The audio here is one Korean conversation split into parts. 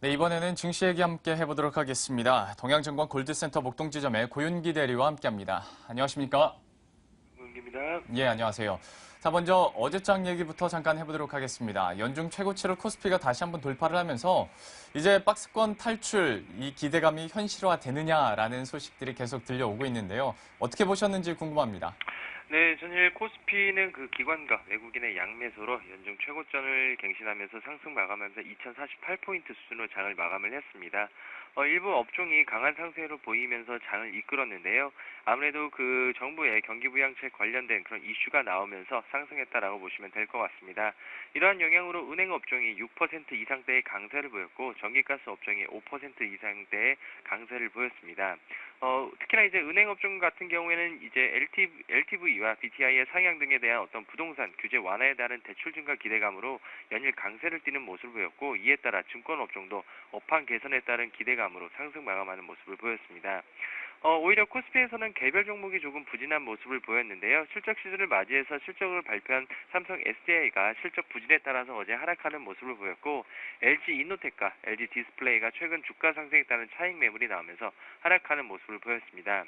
네, 이번에는 증시 얘기 함께 해보도록 하겠습니다. 동양증권 골드센터 목동지점의 고윤기 대리와 함께합니다. 안녕하십니까? 문기입니다. 예, 안녕하세요. 자, 먼저 어제장 얘기부터 잠깐 해보도록 하겠습니다. 연중 최고치를 코스피가 다시 한번 돌파를 하면서 이제 박스권 탈출, 이 기대감이 현실화되느냐라는 소식들이 계속 들려오고 있는데요. 어떻게 보셨는지 궁금합니다. 네, 전일 코스피는 그 기관과 외국인의 양매수로 연중 최고점을 갱신하면서 상승 마감하면서 2048포인트 수준으로 장을 마감을 했습니다. 일부 업종이 강한 상승으로 보이면서 장을 이끌었는데요. 아무래도 그 정부의 경기부양책 관련된 그런 이슈가 나오면서 상승했다라고 보시면 될 것 같습니다. 이러한 영향으로 은행 업종이 6% 이상대의 강세를 보였고 전기가스 업종이 5% 이상대의 강세를 보였습니다. 특히나 이제 은행 업종 같은 경우에는 이제 LTV와 BTI의 상향 등에 대한 어떤 부동산 규제 완화에 따른 대출 증가 기대감으로 연일 강세를 띠는 모습을 보였고, 이에 따라 증권 업종도 업황 개선에 따른 기대감으로 상승 마감하는 모습을 보였습니다. 오히려 코스피에서는 개별 종목이 조금 부진한 모습을 보였는데요. 실적 시즌을 맞이해서 실적을 발표한 삼성 SDI가 실적 부진에 따라서 어제 하락하는 모습을 보였고, LG 이노텍과 LG 디스플레이가 최근 주가 상승에 따른 차익 매물이 나오면서 하락하는 모습을 보였습니다.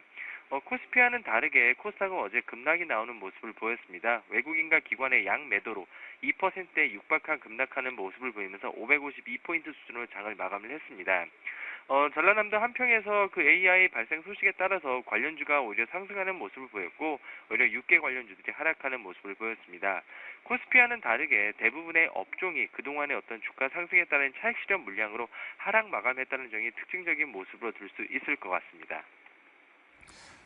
코스피와는 다르게 코스닥은 어제 급락이 나오는 모습을 보였습니다. 외국인과 기관의 양 매도로 2%에 육박한 급락하는 모습을 보이면서 552포인트 수준으로 장을 마감을 했습니다. 전라남도 한평에서 그 AI 발생 소식에 따라서 관련주가 오히려 상승하는 모습을 보였고, 오히려 유가 관련주들이 하락하는 모습을 보였습니다. 코스피와는 다르게 대부분의 업종이 그동안의 어떤 주가 상승에 따른 차익 실현 물량으로 하락 마감했다는 점이 특징적인 모습으로 들 수 있을 것 같습니다.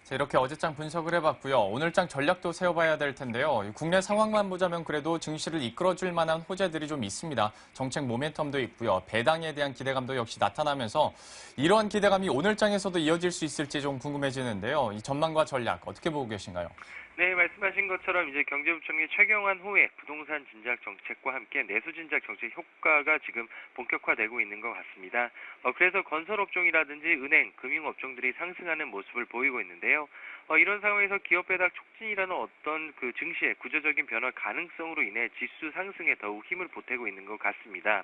자, 이렇게 어제장 분석을 해봤고요. 오늘장 전략도 세워봐야 될 텐데요. 국내 상황만 보자면 그래도 증시를 이끌어줄 만한 호재들이 좀 있습니다. 정책 모멘텀도 있고요. 배당에 대한 기대감도 역시 나타나면서 이러한 기대감이 오늘장에서도 이어질 수 있을지 좀 궁금해지는데요. 이 전망과 전략 어떻게 보고 계신가요? 네, 말씀하신 것처럼 이제 경제부총리 최경환 후에 부동산 진작 정책과 함께 내수 진작 정책 효과가 지금 본격화되고 있는 것 같습니다. 그래서 건설업종이라든지 은행, 금융업종들이 상승하는 모습을 보이고 있는데요. 이런 상황에서 기업 배당 촉진이라는 어떤 그 증시의 구조적인 변화 가능성으로 인해 지수 상승에 더욱 힘을 보태고 있는 것 같습니다.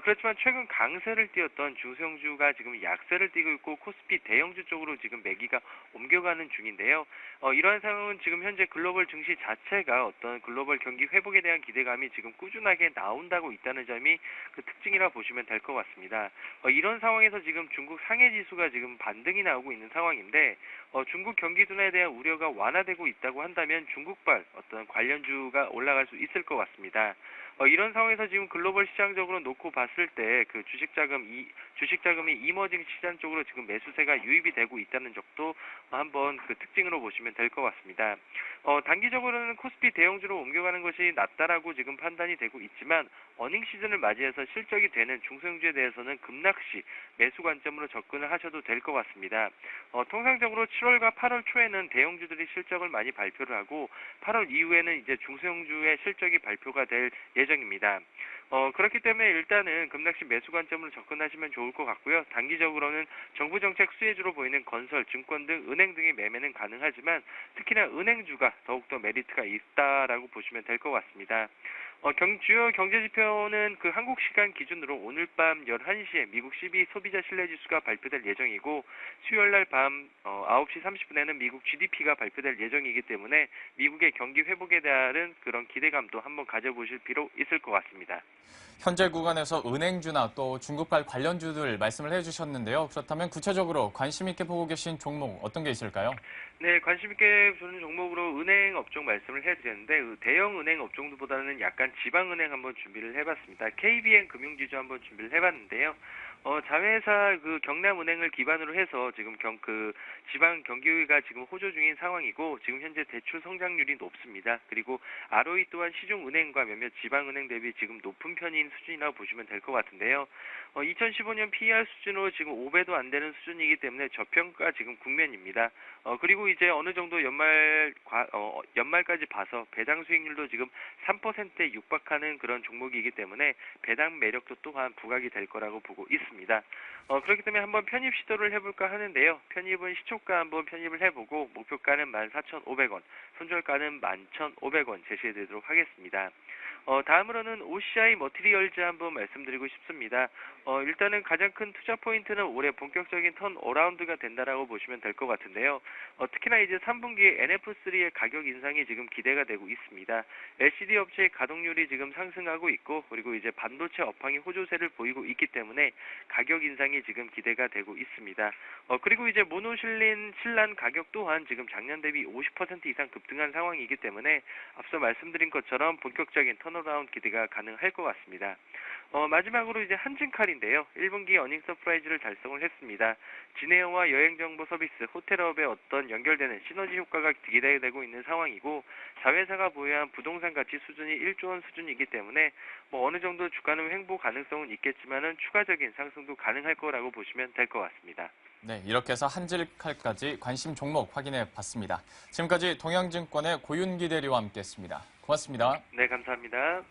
그렇지만 최근 강세를 띄었던 중소형주가 지금 약세를 띠고 있고 코스피 대형주 쪽으로 지금 매기가 옮겨가는 중인데요. 이러한 상황은 지금 현재 글로벌 증시 자체가 어떤 글로벌 경기 회복에 대한 기대감이 지금 꾸준하게 나온다고 있다는 점이 그 특징이라 보시면 될 것 같습니다. 이런 상황에서 지금 중국 상해 지수가 지금 반등이 나오고 있는 상황인데, 중국 경기 둔화에 대한 우려가 완화되고 있다고 한다면 중국발 어떤 관련주가 올라갈 수 있을 것 같습니다. 이런 상황에서 지금 글로벌 시장적으로 놓고 봤을 때 그 주식 자금이 이머징 시장 쪽으로 지금 매수세가 유입이 되고 있다는 적도 한번 그 특징으로 보시면 될 것 같습니다. 단기적으로는 코스피 대형주로 옮겨가는 것이 낫다라고 지금 판단이 되고 있지만, 어닝 시즌을 맞이해서 실적이 되는 중소형주에 대해서는 급락시 매수 관점으로 접근을 하셔도 될 것 같습니다. 통상적으로 7월과 8월 초에는 대형주들이 실적을 많이 발표를 하고 8월 이후에는 이제 중소형주의 실적이 발표가 될 예정입니다. 그렇기 때문에 일단은 급락시 매수 관점으로 접근하시면 좋을 것 같고요. 단기적으로는 정부 정책 수혜주로 보이는 건설, 증권 등 은행 등의 매매는 가능하지만 특히나 은행주가 더욱더 메리트가 있다라고 보시면 될 것 같습니다. 주요 경제 지표는 그 한국 시간 기준으로 오늘 밤 11시에 미국 12 소비자 신뢰 지수가 발표될 예정이고, 수요일 날 밤 9시 30분에는 미국 GDP가 발표될 예정이기 때문에 미국의 경기 회복에 대한 그런 기대감도 한번 가져보실 필요 있을 것 같습니다. 현재 구간에서 은행주나 또 중국발 관련주들 말씀을 해주셨는데요. 그렇다면 구체적으로 관심 있게 보고 계신 종목 어떤 게 있을까요? 네, 관심 있게 보는 종목으로 은행 업종 말씀을 해드렸는데, 대형 은행 업종보다는 약간 지방은행 한번 준비를 해봤습니다. KBN 금융지주 한번 준비를 해봤는데요. 자회사 그 경남은행을 기반으로 해서 지금 지방 경기가 지금 호조 중인 상황이고, 지금 현재 대출 성장률이 높습니다. 그리고 ROE 또한 시중은행과 몇몇 지방은행 대비 지금 높은 편인 수준이라고 보시면 될 것 같은데요. 2015년 PER 수준으로 지금 5배도 안 되는 수준이기 때문에 저평가 지금 국면입니다. 그리고 이제 어느 정도 연말까지 봐서 배당 수익률도 지금 3%에 육박하는 그런 종목이기 때문에 배당 매력도 또한 부각이 될 거라고 보고 있습니다. 있습니다. 그렇기 때문에 한번 편입 시도를 해볼까 하는데요. 편입은 시초가 한번 편입을 해보고 목표가는 14,500원, 손절가는 11,500원 제시해드리도록 하겠습니다. 다음으로는 OCI 머티리얼즈 한번 말씀드리고 싶습니다. 일단은 가장 큰 투자 포인트는 올해 본격적인 턴 어라운드가 된다라고 보시면 될 것 같은데요. 특히나 이제 3분기에 NF3의 가격 인상이 지금 기대가 되고 있습니다. LCD 업체의 가동률이 지금 상승하고 있고, 그리고 이제 반도체 업황이 호조세를 보이고 있기 때문에 가격 인상이 지금 기대가 되고 있습니다. 그리고 이제 모노실린 칠란 가격 또한 지금 작년 대비 50% 이상 급등한 상황이기 때문에 앞서 말씀드린 것처럼 본격적인 턴어라운드 기대가 가능할 것 같습니다. 마지막으로 이제 한진칼인데요. 1분기 어닝 서프라이즈를 달성을 했습니다. 진해영화 여행정보 서비스, 호텔업에 어떤 연결되는 시너지 효과가 기대되고 있는 상황이고, 자회사가 보유한 부동산 가치 수준이 1조 원 수준이기 때문에 어느 정도 주가는 횡보 가능성은 있겠지만은 추가적인 상승도 가능할 거라고 보시면 될 것 같습니다. 네, 이렇게 해서 한질칼까지 관심 종목 확인해 봤습니다. 지금까지 동양증권의 고윤기 대리와 함께했습니다. 고맙습니다. 네, 감사합니다.